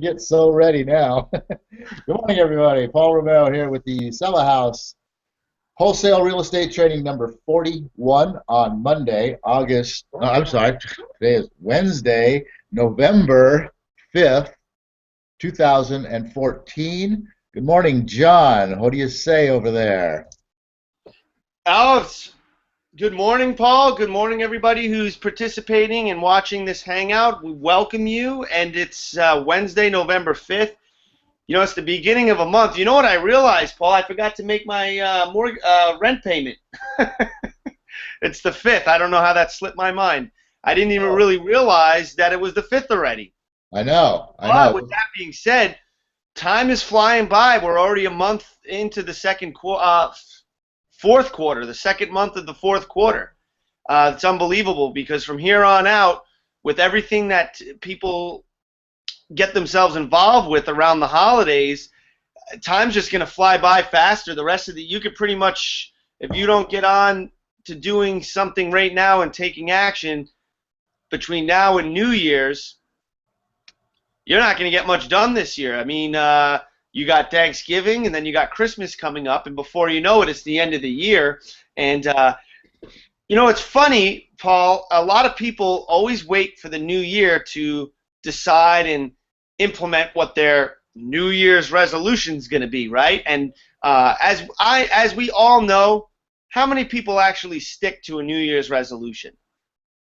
Get so ready now. Good morning, everybody. Paul Romero here with the Sell a House Wholesale Real Estate Training number 41 on Monday, I'm sorry, today is Wednesday, November 5th, 2014. Good morning, John. What do you say over there? Alex, good morning, Paul. Good morning, everybody who's participating and watching this hangout. We welcome you, and it's Wednesday, November 5th. You know, it's the beginning of a month. You know what I realized, Paul? I forgot to make my rent payment. It's the 5th. I don't know how that slipped my mind. I didn't even Oh, really realize that it was the 5th already. I know, I But with know. that being said, time is flying by. We're already a month into the fourth quarter, the second month of the fourth quarter. It's unbelievable because from here on out, with everything that people get themselves involved with around the holidays, time's just going to fly by faster. The rest of the, you could pretty much, if you don't get on to doing something right now and taking action between now and New Year's, you're not going to get much done this year. I mean, you got Thanksgiving and then you got Christmas coming up, and before you know it, it's the end of the year. And you know, it's funny, Paul. A lot of people always wait for the new year to decide and implement what their New Year's resolution is going to be, right? And as we all know, how many people actually stick to a New Year's resolution?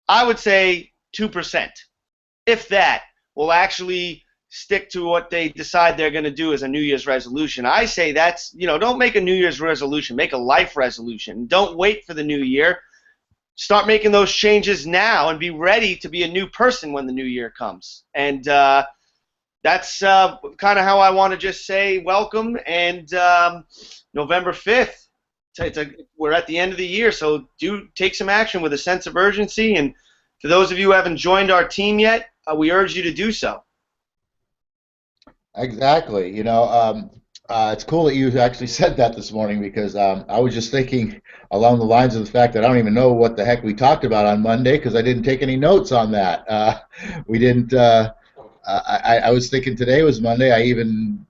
I would say 2%, if that, will actually stick to what they decide they're going to do as a New Year's resolution. I say that's, you know, don't make a New Year's resolution, make a life resolution. Don't wait for the new year. Start making those changes now and be ready to be a new person when the new year comes. And that's kind of how I want to just say welcome. And November 5th, we're at the end of the year, so do take some action with a sense of urgency. And for those of you who haven't joined our team yet, we urge you to do so. Exactly. It's cool that you actually said that this morning because I was just thinking along the lines of the fact that I don't even know what the heck we talked about on Monday because I didn't take any notes on that. We didn't. I was thinking today was Monday. I even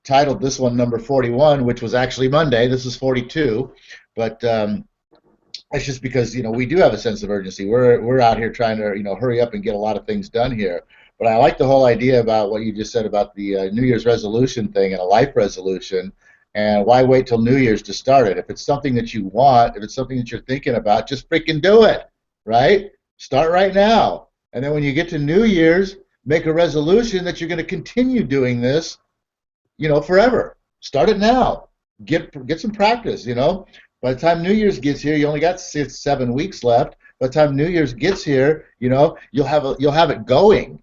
titled this one number 41, which was actually Monday. This is 42, but it's just because we do have a sense of urgency. We're out here trying to hurry up and get a lot of things done here. But I like the whole idea about what you just said about the New Year's resolution thing and a life resolution. And why wait till New Year's to start it? If it's something that you want, if it's something that you're thinking about, just freaking do it, right? Start right now. And then when you get to New Year's, make a resolution that you're going to continue doing this, forever. Start it now. Get some practice, By the time New Year's gets here, you only got 6, 7 weeks left. By the time New Year's gets here, you'll have it going.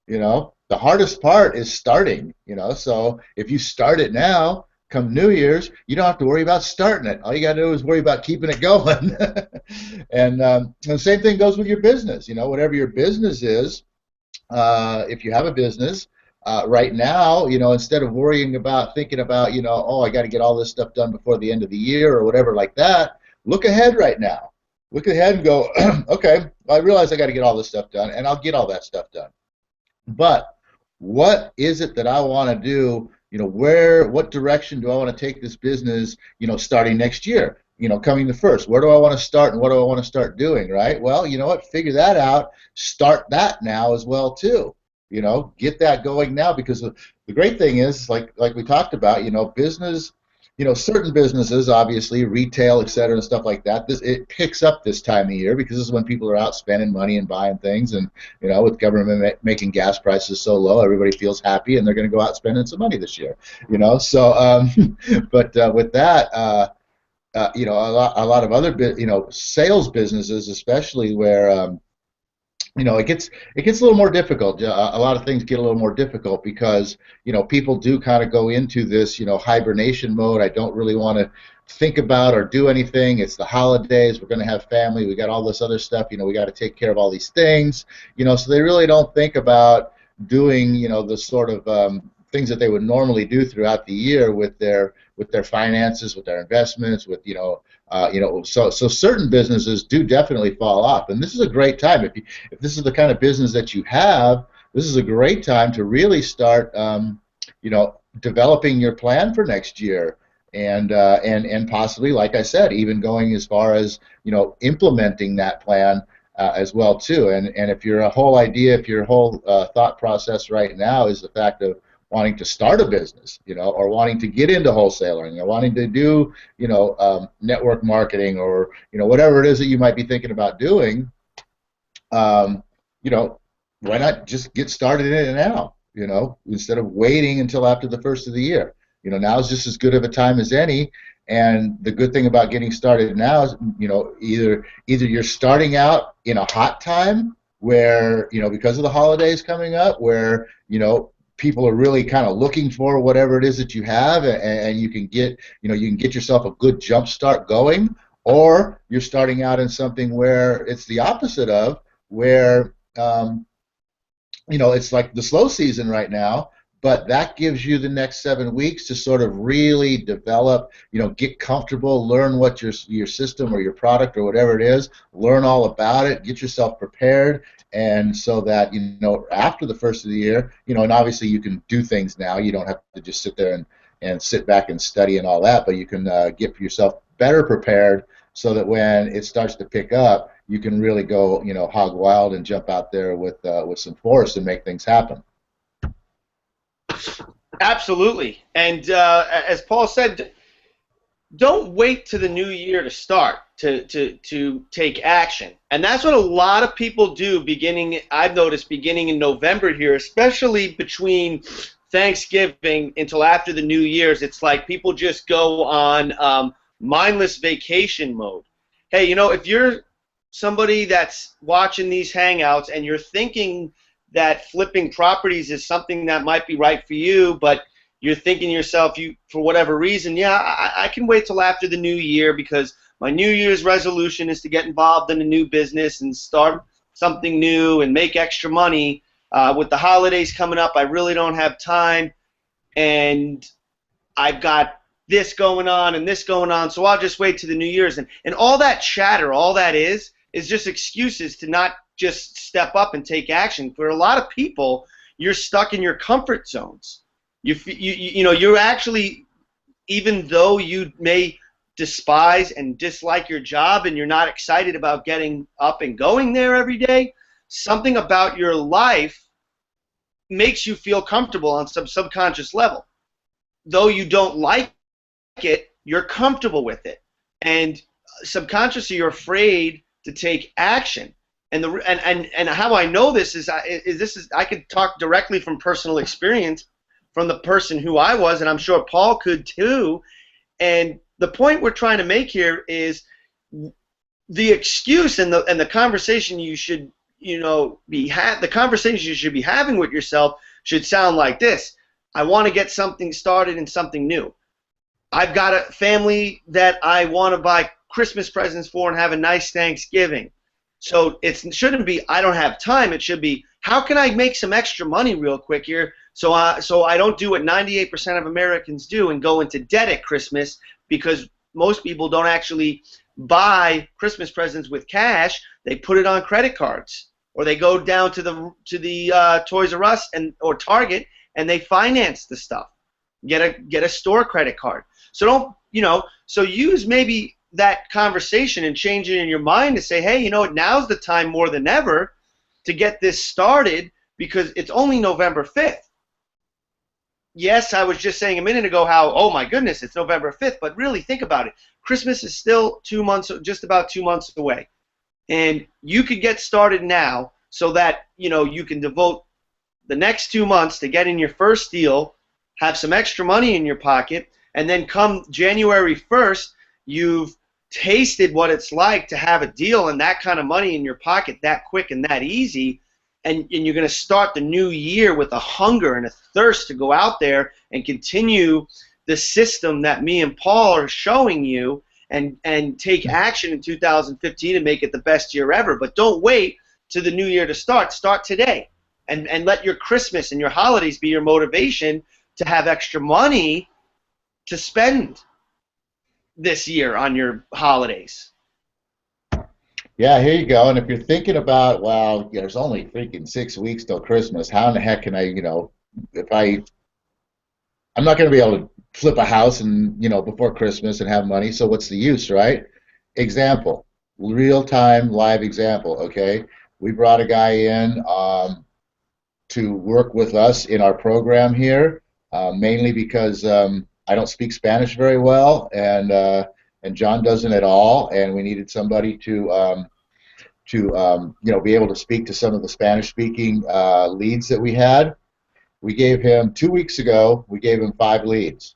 The hardest part is starting. So if you start it now, come New Year's, you don't have to worry about starting it. All you got to do is worry about keeping it going. And the same thing goes with your business. Whatever your business is, if you have a business. Right now, instead of thinking about, oh, I got to get all this stuff done before the end of the year or whatever like that, look ahead right now. Look ahead and go, okay, well, I realize I got to get all this stuff done, and I'll get all that stuff done. But what is it that I want to do? What direction do I want to take this business, starting next year? Coming the first, where do I want to start and what do I want to start doing, right? Well, you know what? Figure that out. Start that now as well, too. Get that going now because the great thing is, like we talked about, business, certain businesses, obviously, retail, et cetera, and stuff like that, it picks up this time of year because this is when people are out spending money and buying things, and, with government making gas prices so low, everybody feels happy, and they're going to go out spending some money this year, So, but with that, a lot of other, sales businesses, especially where, it gets a little more difficult. A lot of things get a little more difficult because people do kind of go into this hibernation mode. I don't really want to think about or do anything. It's the holidays. We're going to have family. We got all this other stuff. We got to take care of all these things. So they really don't think about doing the sort of things that they would normally do throughout the year with their finances, with their investments, with so certain businesses do definitely fall off, and this is a great time if this is the kind of business that you have. this is a great time to really start, developing your plan for next year, and possibly, like I said, even going as far as implementing that plan as well too. And if your whole idea, if your whole thought process right now is the fact of wanting to start a business, or wanting to get into wholesaling, or wanting to do, network marketing, or whatever it is that you might be thinking about doing, um, you know, why not just get started in it now? Instead of waiting until after the first of the year. Now is just as good of a time as any. And the good thing about getting started now is, either you're starting out in a hot time where, because of the holidays coming up, where, people are really kind of looking for whatever it is that you have, and you can get yourself a good jump start going, or you're starting out in something where it's the opposite of, where it's like the slow season right now, but that gives you the next 7 weeks to sort of really develop, get comfortable, learn what your system or your product or whatever it is, learn all about it, get yourself prepared, and so that, after the first of the year, and obviously you can do things now. You don't have to just sit there and sit back and study and all that, but you can get yourself better prepared so that when it starts to pick up, you can really go, hog wild and jump out there with some force and make things happen. Absolutely. And as Paul said, don't wait to the new year to start to take action. And that's what a lot of people do I've noticed beginning in November here, especially between Thanksgiving until after the New Year's. It's like people just go on mindless vacation mode. Hey, if you're somebody that's watching these hangouts and you're thinking that flipping properties is something that might be right for you, but you're thinking to yourself, for whatever reason, I can wait till after the new year because my New Year's resolution is to get involved in a new business and start something new and make extra money. With the holidays coming up, I really don't have time, and I've got this going on and this going on, so I'll just wait to the New Year's. And all that chatter, all that is just excuses to not just step up and take action. For a lot of people, you're stuck in your comfort zones. You're actually, even though you may despise and dislike your job and you're not excited about getting up and going there every day, something about your life makes you feel comfortable on some subconscious level. Though you don't like it, you're comfortable with it. And subconsciously, you're afraid to take action. And how I know this is I could talk directly from personal experience from the person who I was, and I'm sure Paul could too. And the point we're trying to make here is the excuse and the conversation you should the conversation you should be having with yourself should sound like this: I want to get something started in something new. I've got a family that I want to buy Christmas presents for and have a nice Thanksgiving. So it shouldn't be I don't have time. It should be how can I make some extra money real quick here so I don't do what 98% of Americans do and go into debt at Christmas, because most people don't actually buy Christmas presents with cash. They put it on credit cards, or they go down to the Toys R Us or Target and they finance the stuff. Get a store credit card. So so use maybe that conversation and change it in your mind to say, hey, now's the time more than ever to get this started because it's only November 5th. Yes, I was just saying a minute ago how, oh my goodness, it's November 5th, but really think about it. Christmas is still just about 2 months away. And you could get started now so that, you can devote the next 2 months to getting your first deal, have some extra money in your pocket, and then come January 1st, you've tasted what it's like to have a deal and that kind of money in your pocket that quick and that easy, and you're going to start the new year with a hunger and a thirst to go out there and continue the system that me and Paul are showing you and take action in 2015 and make it the best year ever. But don't wait to the new year to start. Start today and let your Christmas and your holidays be your motivation to have extra money to spend this year on your holidays. Yeah, here you go. And if you're thinking about, well, there's only freaking 6 weeks till Christmas. How in the heck can I, if I'm not going to be able to flip a house and, before Christmas and have money. So what's the use, right? Example, real time live example. Okay. We brought a guy in to work with us in our program here, mainly because I don't speak Spanish very well, and John doesn't at all, and we needed somebody to be able to speak to some of the Spanish speaking leads that we had. We gave him 2 weeks ago. We gave him 5 leads.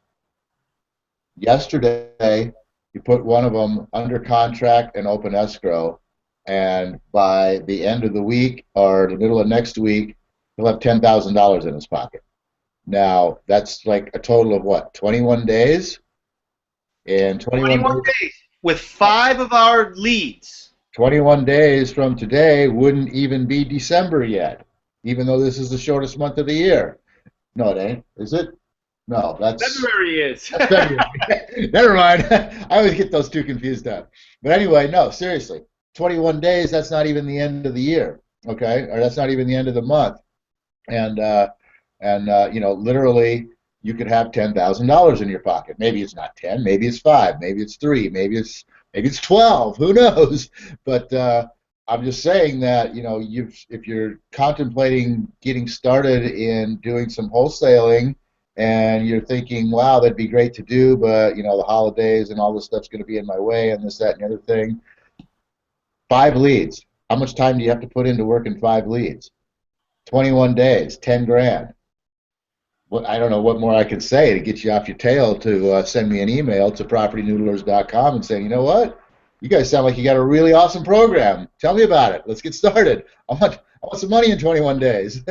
Yesterday, he put one of them under contract and open escrow, and by the end of the week or the middle of next week, he'll have $10,000 in his pocket. Now, that's like a total of what, 21 days? In 21 21 days, days with 5 of our leads. 21 days from today wouldn't even be December yet, even though this is the shortest month of the year. No, it ain't. Is it? No, February is. that's February. Never mind. I always get those two confused up. But anyway, no, seriously. 21 days, that's not even the end of the year, okay? Or that's not even the end of the month. And literally, you could have $10,000 in your pocket. Maybe it's not 10, maybe it's 5, maybe it's 3, maybe it's 12. Who knows? But I'm just saying that if you're contemplating getting started in doing some wholesaling, and you're thinking, wow, that'd be great to do, but the holidays and all this stuff's going to be in my way, and this, that, and the other thing. 5 leads. How much time do you have to put into working 5 leads? 21 days, 10 grand. I don't know what more I can say to get you off your tail to send me an email to propertynoodlers.com and say, you know what? You guys sound like you got a really awesome program. Tell me about it. Let's get started. I want some money in 21 days.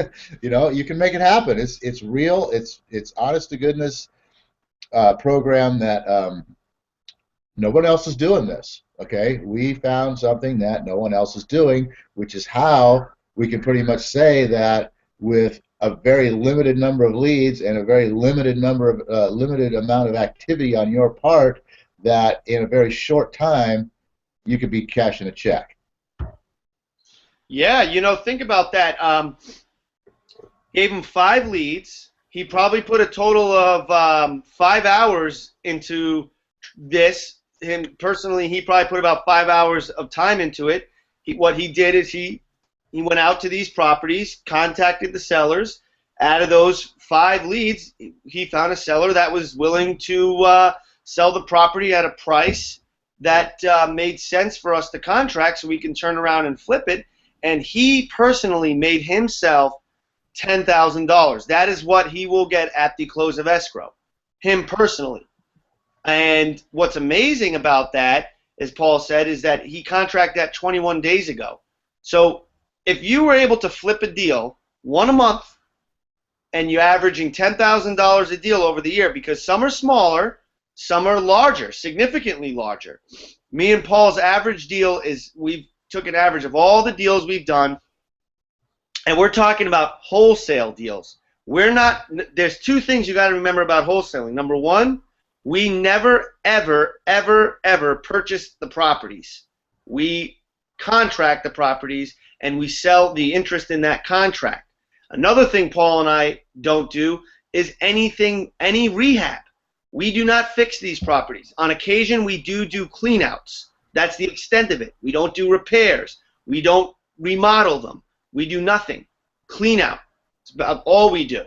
You can make it happen. It's real. It's honest to goodness program that no one else is doing this. Okay, we found something that no one else is doing, which is how we can pretty much say that with a very limited number of leads and a very limited amount of activity on your part, that in a very short time you could be cashing a check. Yeah, think about that. Gave him 5 leads. He probably put a total of 5 hours into this. Him personally, he probably put about 5 hours of time into it. What he did is he went out to these properties, contacted the sellers. Out of those 5 leads, he found a seller that was willing to sell the property at a price that made sense for us to contract so we can turn around and flip it. And he personally made himself $10,000. That is what he will get at the close of escrow, him personally. And what's amazing about that, as Paul said, is that he contracted that 21 days ago. So if you were able to flip a deal, one a month, and you're averaging $10,000 a deal over the year, because some are smaller, some are larger, significantly larger. Me and Paul's average deal is, we've took an average of all the deals we've done, and we're talking about wholesale deals. There's two things you got to remember about wholesaling. Number one, we never, ever, ever, ever purchase the properties. We contract the properties, and we sell the interest in that contract. Another thing Paul and I don't do is any rehab. We do not fix these properties. On occasion, we do cleanouts. That's the extent of it. We don't do repairs. We don't remodel them. We do nothing. Clean out. It's about all we do.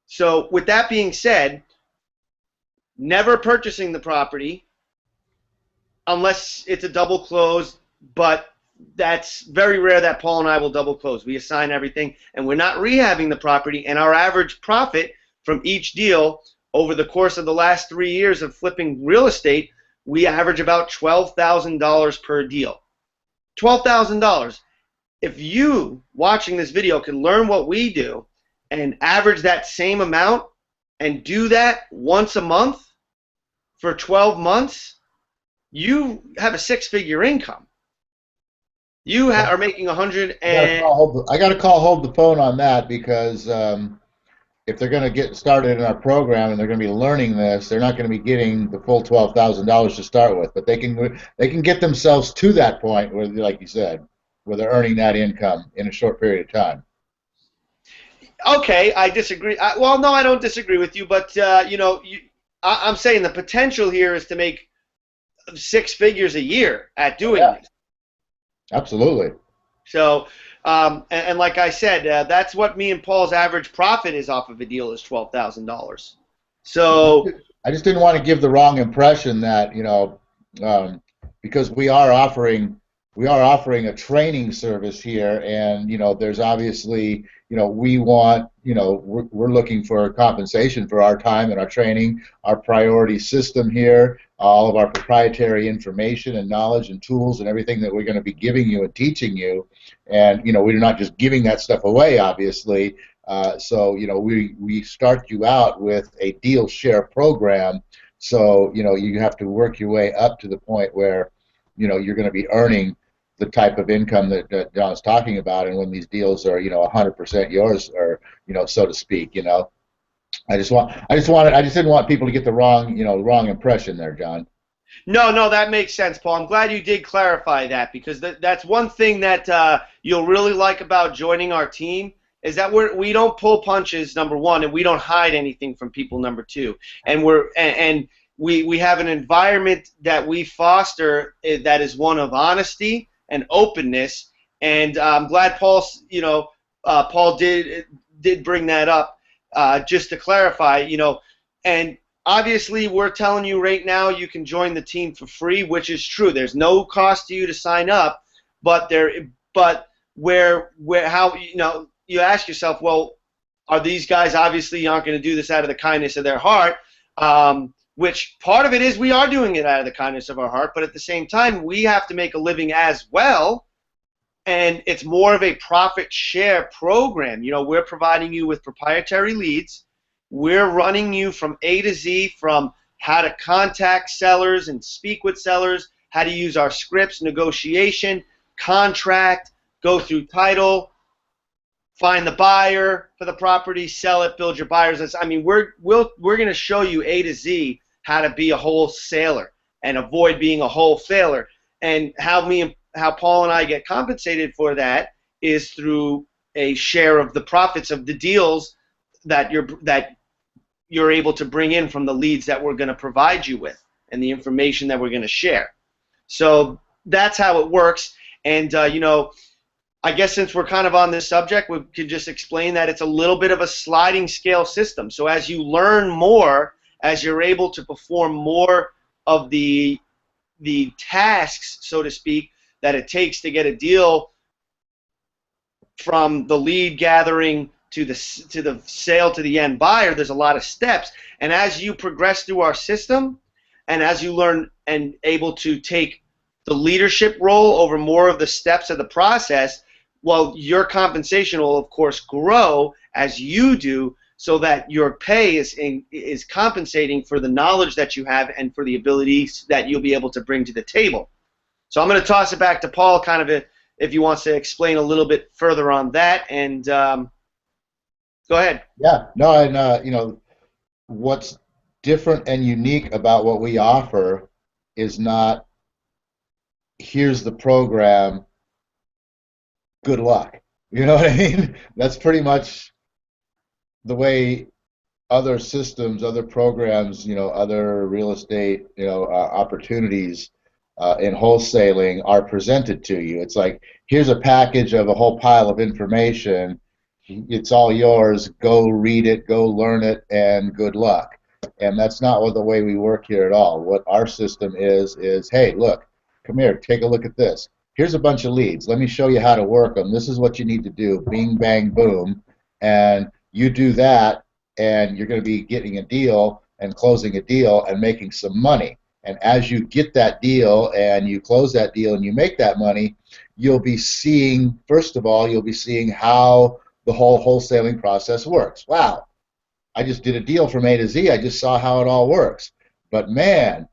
So with that being said, never purchasing the property unless it's a double close, but that's very rare that Paul and I will double close. We assign everything, and we're not rehabbing the property, and our average profit from each deal over the course of the last 3 years of flipping real estate, we average about $12,000 per deal. $12,000. If you, watching this video, can learn what we do and average that same amount and do that once a month for 12 months, you have a six-figure income. You are making 100 and... I got to call hold the phone on that because if they're going to get started in our program and they're going to be learning this, they're not going to be getting the full $12,000 to start with, but they can get themselves to that point where, like you said, where they're earning that income in a short period of time. Okay, I disagree. Well, no, I don't disagree with you, but I'm saying the potential here is to make six figures a year at doing Yeah, this. absolutely. So, and like I said, that's what me and Paul's average profit is off of a deal is $12,000. So, I just didn't want to give the wrong impression that, um, because we are offering a training service here, and there's obviously, we want, we're looking for compensation for our time and our training, our priority system here, all of our proprietary information and knowledge and tools and everything that we're going to be giving you and teaching you, and we're not just giving that stuff away, obviously. So we start you out with a deal share program. So you have to work your way up to the point where you're going to be earning the type of income that John's talking about, and when these deals are 100% yours, or so to speak. I just didn't want people to get the wrong impression there, John. no, no, that makes sense, Paul. I'm glad you did clarify that because that's one thing that you'll really like about joining our team is that we don't pull punches, number one, and we don't hide anything from people, number two. And we have an environment that we foster that is one of honesty and openness. And I'm glad Paul did bring that up just to clarify, and obviously we're telling you right now you can join the team for free, which is true. There's no cost to you to sign up, but where how you ask yourself, well, are these guys obviously aren't going to do this out of the kindness of their heart? Which part of it is we are doing it out of the kindness of our heart, but at the same time we have to make a living as well, and it's more of a profit share program. We're providing you with proprietary leads. We're running you from A to Z, from how to contact sellers and speak with sellers, how to use our scripts, negotiation, contract, go through title, find the buyer for the property, sell it, build your buyer's list. I mean, we're going to show you A to Z how to be a wholesaler and avoid being a wholesaler. And how Paul and I get compensated for that is through a share of the profits of the deals that you're able to bring in from the leads that we're going to provide you with and the information that we're going to share. So that's how it works. And I guess since we're kind of on this subject, we could just explain that it's a little bit of a sliding scale system. So as you learn more, as you're able to perform more of the tasks, so to speak, that it takes to get a deal from the lead gathering to the sale to the end buyer, there's a lot of steps. And as you progress through our system, and as you learn and able to take the leadership role over more of the steps of the process, well, your compensation will, of course, grow as you do, so that your pay is compensating for the knowledge that you have and for the abilities that you'll be able to bring to the table. So I'm going to toss it back to Paul, kind of, if he wants to explain a little bit further on that. And go ahead. Yeah, no, and what's different and unique about what we offer is not, here's the program, good luck. You know what I mean? That's pretty much the way other systems, other programs, other real estate, opportunities in wholesaling are presented to you. It's like, here's a package of a whole pile of information. It's all yours. Go read it, go learn it, and good luck. And that's not the way we work here at all. What our system is, hey, look, come here, take a look at this. Here's a bunch of leads. Let me show you how to work them. This is what you need to do. Bing, bang, boom. And you do that, and you're going to be getting a deal and closing a deal and making some money. And as you get that deal and you close that deal and you make that money, you'll be seeing, first of all, you'll be seeing how the whole wholesaling process works. Wow, I just did a deal from A to Z. I just saw how it all works. But man,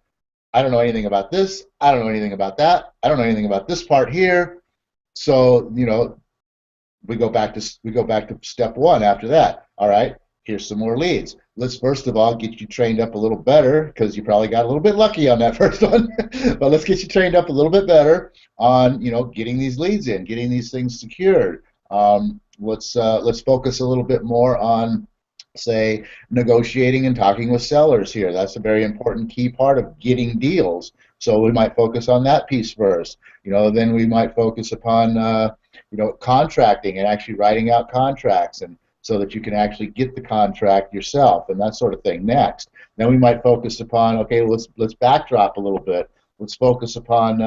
I don't know anything about this. I don't know anything about that. I don't know anything about this part here. So, we go back to step one after that. All right, Here's some more leads. Let's first of all get you trained up a little better because you probably got a little bit lucky on that first one. But let's get you trained up a little bit better on getting these leads in, getting these things secured. Let's focus a little bit more on, say, negotiating and talking with sellers here. That's a very important key part of getting deals. So we might focus on that piece first. Then we might focus upon contracting and actually writing out contracts, and so that you can actually get the contract yourself and that sort of thing next. Then we might focus upon, okay, let's backdrop a little bit. Let's focus upon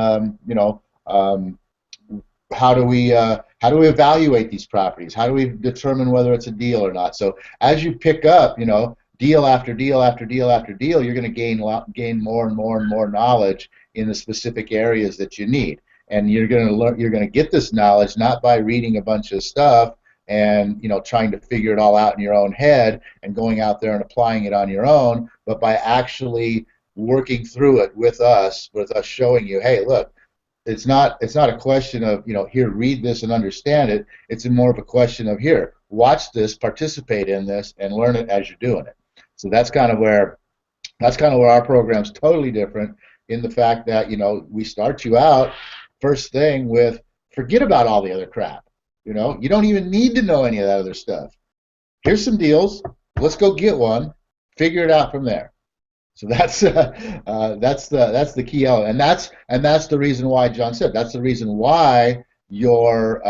how do we evaluate these properties? How do we determine whether it's a deal or not? So as you pick up, deal after deal after deal after deal, you're going to gain more and more and more knowledge in the specific areas that you need. And you're going to learn. You're going to get this knowledge not by reading a bunch of stuff and trying to figure it all out in your own head and going out there and applying it on your own, but by actually working through it with us showing you, hey, look, it's not a question of here, read this and understand it. It's more of a question of, here, watch this, participate in this, and learn it as you're doing it. So that's kind of where our program's totally different, in the fact that we start you out first thing with, forget about all the other crap. You don't even need to know any of that other stuff. Here's some deals. Let's go get one. Figure it out from there. So that's the key element, and that's the reason why John said, that's the reason why your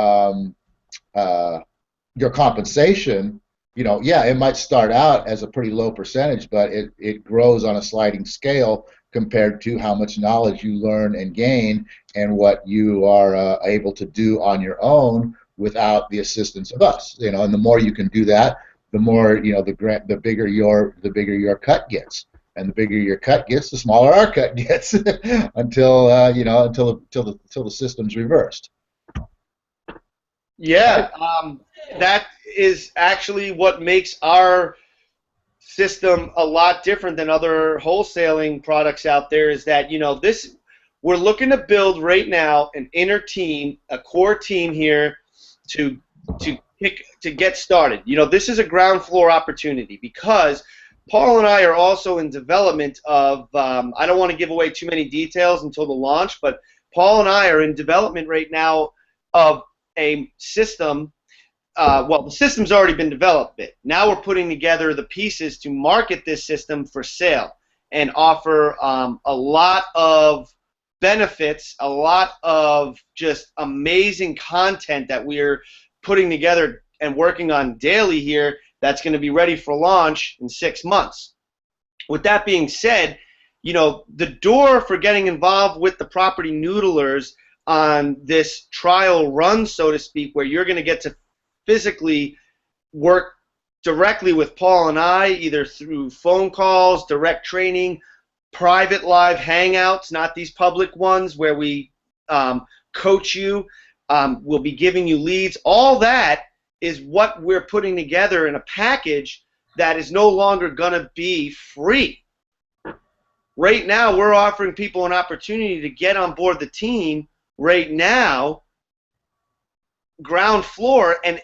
compensation, it might start out as a pretty low percentage, but it grows on a sliding scale compared to how much knowledge you learn and gain, and what you are able to do on your own without the assistance of us. And the more you can do that, the more the bigger your cut gets. And the bigger your cut gets, the smaller our cut gets, until the system's reversed. Yeah, that is actually what makes our system a lot different than other wholesaling products out there. Is that we're looking to build right now an inner team, a core team here to get started. This is a ground floor opportunity, because Paul and I are also in development of, I don't want to give away too many details until the launch, but Paul and I are in development right now of a system. Well, the system's already been developed. Now we're putting together the pieces to market this system for sale and offer a lot of benefits, a lot of just amazing content that we're putting together and working on daily here, that's going to be ready for launch in 6 months. With that being said, the door for getting involved with the property noodlers on this trial run, so to speak, where you're going to get to physically work directly with Paul and I, either through phone calls, direct training, private live hangouts, not these public ones where we coach you, we'll be giving you leads. All that is what we're putting together in a package that is no longer going to be free. Right now, we're offering people an opportunity to get on board the team right now, ground floor. And,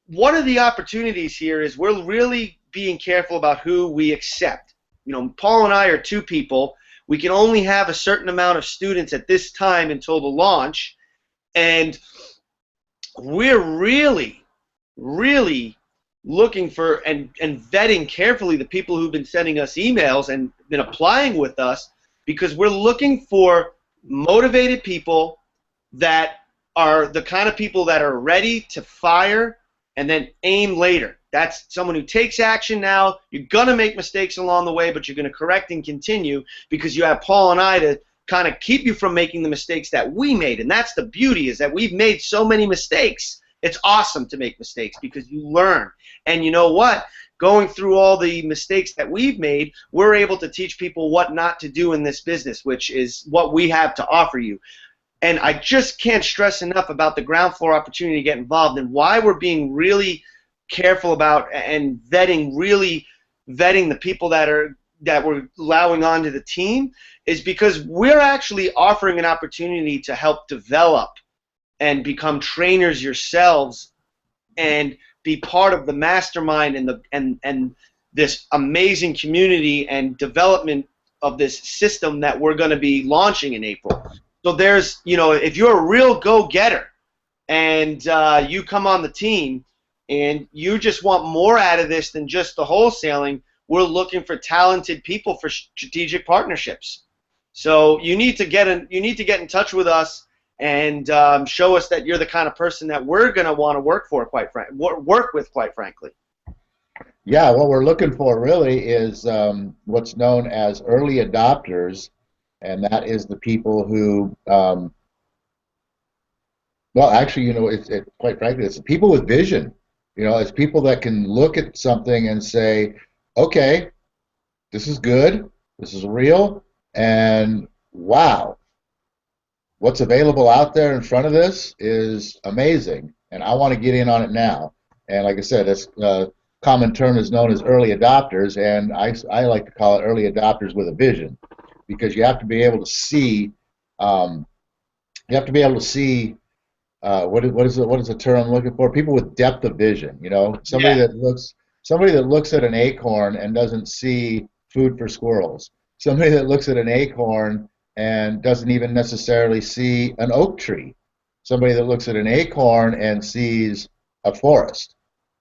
one of the opportunities here is we're really being careful about who we accept. Paul and I are 2 people. We can only have a certain amount of students at this time until the launch. And we're really looking for and vetting carefully the people who've been sending us emails and been applying with us, because we're looking for motivated people that are the kind of people that are ready to fire and then aim later. That's someone who takes action now. You're going to make mistakes along the way, but you're going to correct and continue, because you have Paul and I to kind of keep you from making the mistakes that we made. And that's the beauty, is that we've made so many mistakes. It's awesome to make mistakes because you learn. And you know what? Going through all the mistakes that we've made, we're able to teach people what not to do in this business, which is what we have to offer you. And I just can't stress enough about the ground floor opportunity to get involved, and why we're being really careful about and really vetting the people that we're allowing onto the team, is because we're actually offering an opportunity to help develop and become trainers yourselves, and be part of the mastermind and this amazing community and development of this system that we're going to be launching in April. So there's, if you're a real go-getter and you come on the team and you just want more out of this than just the wholesaling, we're looking for talented people for strategic partnerships. So you need to get in touch with us and show us that you're the kind of person that we're going to want to work with, quite frankly. Yeah, what we're looking for really is what's known as early adopters, and that is the people who, well, actually, quite frankly, it's people with vision. It's people that can look at something and say, okay, this is good, this is real, and wow, what's available out there in front of this is amazing, and I want to get in on it now. And like I said, this common term is known as early adopters, and I like to call it early adopters with a vision, because you have to be able to see, what is the term I'm looking for? People with depth of vision. Somebody Yeah. that looks at an acorn and doesn't see food for squirrels. Somebody that looks at an acorn and doesn't even necessarily see an oak tree. Somebody that looks at an acorn and sees a forest,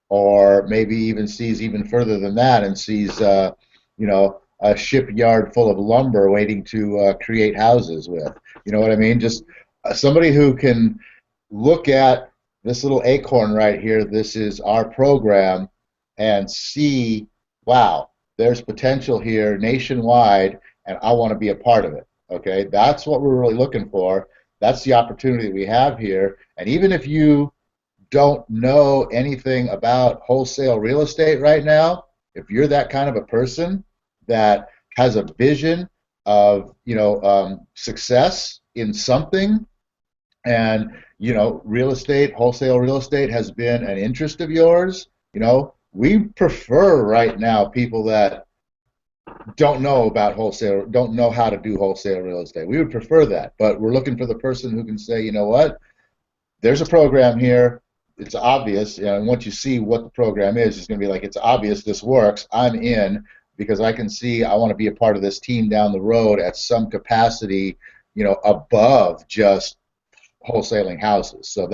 or maybe even sees even further than that and sees, a shipyard full of lumber waiting to create houses with. You know what I mean? Just somebody who can look at this little acorn right here. This is our program, and see, wow, there's potential here nationwide, and I want to be a part of it. Okay, that's what we're really looking for. That's the opportunity we have here. And even if you don't know anything about wholesale real estate right now, if you're that kind of a person that has a vision of success in something, and wholesale real estate has been an interest of yours, we prefer right now people that don't know about wholesale, don't know how to do wholesale real estate. We would prefer that, but we're looking for the person who can say, you know what, there's a program here. It's obvious, and once you see what the program is, it's going to be like, it's obvious this works. I'm in, because I can see I want to be a part of this team down the road at some capacity, above just wholesaling houses. So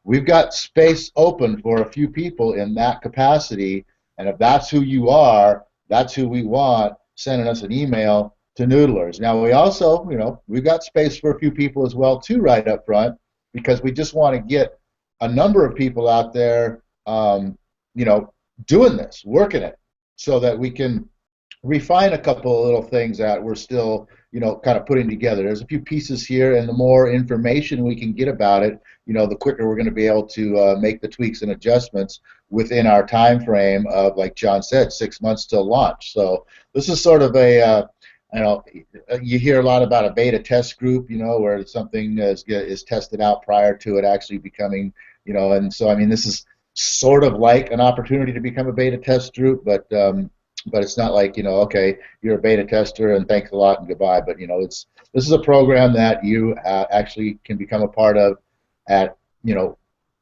we've got space open for a few people in that capacity, and if that's who you are, that's who we want sending us an email to Noodlers. Now we also, we've got space for a few people as well too right up front, because we just want to get a number of people out there, doing this, working it, so that we can refine a couple of little things that we're still, kind of putting together. There's a few pieces here, and the more information we can get about it, the quicker we're going to be able to make the tweaks and adjustments within our time frame of, like John said, 6 months till launch. So this is sort of you hear a lot about a beta test group, where something is tested out prior to it actually becoming, and so, I mean, this is sort of like an opportunity to become a beta test group, but it's not like, okay, you're a beta tester and thanks a lot and goodbye. But this is a program that you actually can become a part of at,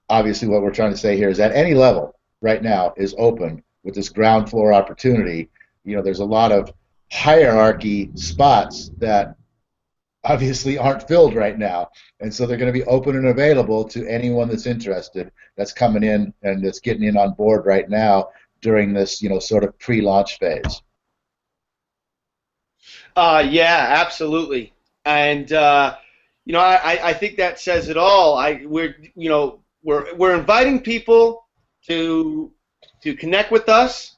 obviously what we're trying to say here is at any level right now is open with this ground floor opportunity. There's a lot of hierarchy spots that obviously aren't filled right now, and so they're going to be open and available to anyone that's interested, that's coming in and that's getting in on board right now during this, sort of pre-launch phase. Yeah, absolutely. And I think that says it all. We're inviting people to connect with us,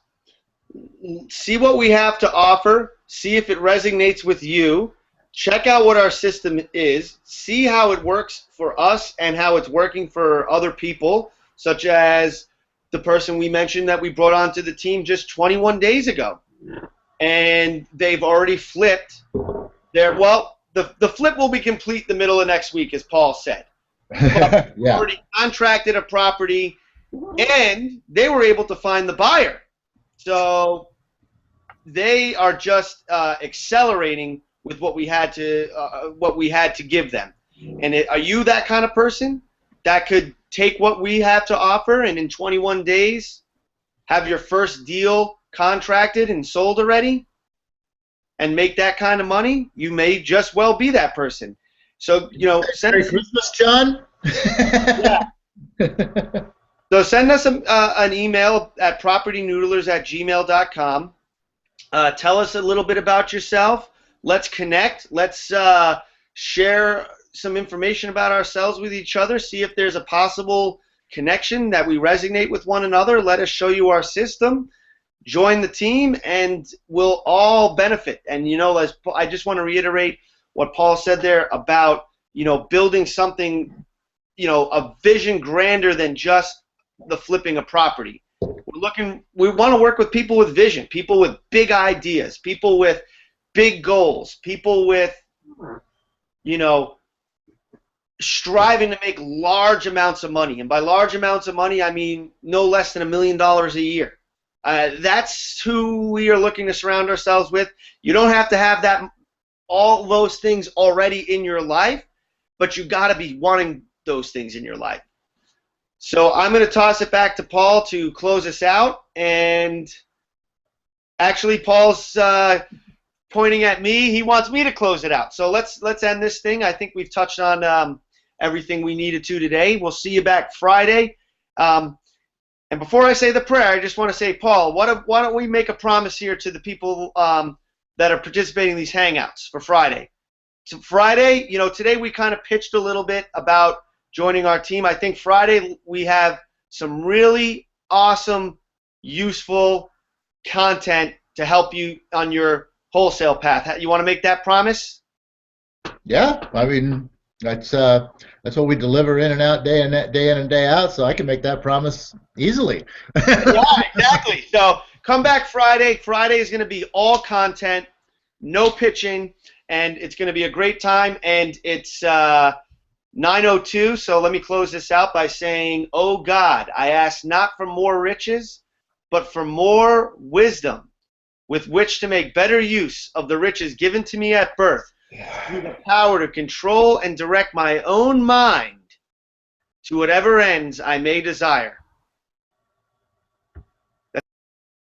see what we have to offer, see if it resonates with you, check out what our system is, see how it works for us and how it's working for other people, such as the person we mentioned that we brought onto the team just 21 days ago. And they've already flipped the flip will be complete the middle of next week, as Paul said. But Yeah. already contracted a property, and they were able to find the buyer. So they are just accelerating with what we had to give them. And are you that kind of person? that could take what we have to offer and in 21 days have your first deal contracted and sold already and make that kind of money, you may just well be that person. So, Merry Christmas, John. Yeah. So send us an email at propertynoodlers@gmail.com. Tell us a little bit about yourself. Let's connect. Let's share some information about ourselves with each other. See if there's a possible connection that we resonate with one another. Let us show you our system. Join the team, and we'll all benefit. And as I just want to reiterate what Paul said there about building something, a vision grander than just the flipping a property. We want to work with people with vision, people with big ideas, people with big goals, people with, striving to make large amounts of money. And by large amounts of money, I mean no less than $1 million a year. That's who we are looking to surround ourselves with. You don't have to have all those things already in your life, but you got to be wanting those things in your life. So I'm going to toss it back to Paul to close us out. And actually, Paul's pointing at me. He wants me to close it out. So let's end this thing. I think we've touched on everything we needed to today. We'll see you back Friday. And before I say the prayer, I just want to say, Paul, why don't we make a promise here to the people that are participating in these Hangouts for Friday? So Friday, today we kind of pitched a little bit about joining our team. I think Friday we have some really awesome, useful content to help you on your wholesale path. You want to make that promise? Yeah, I mean that's what we deliver in and out, day in and day out. So I can make that promise easily. Yeah, exactly. So come back Friday. Friday is going to be all content, no pitching, and it's going to be a great time. And it's 9:02. So let me close this out by saying, "Oh God, I ask not for more riches, but for more wisdom, with which to make better use of the riches given to me at birth, through the power to control and direct my own mind to whatever ends I may desire.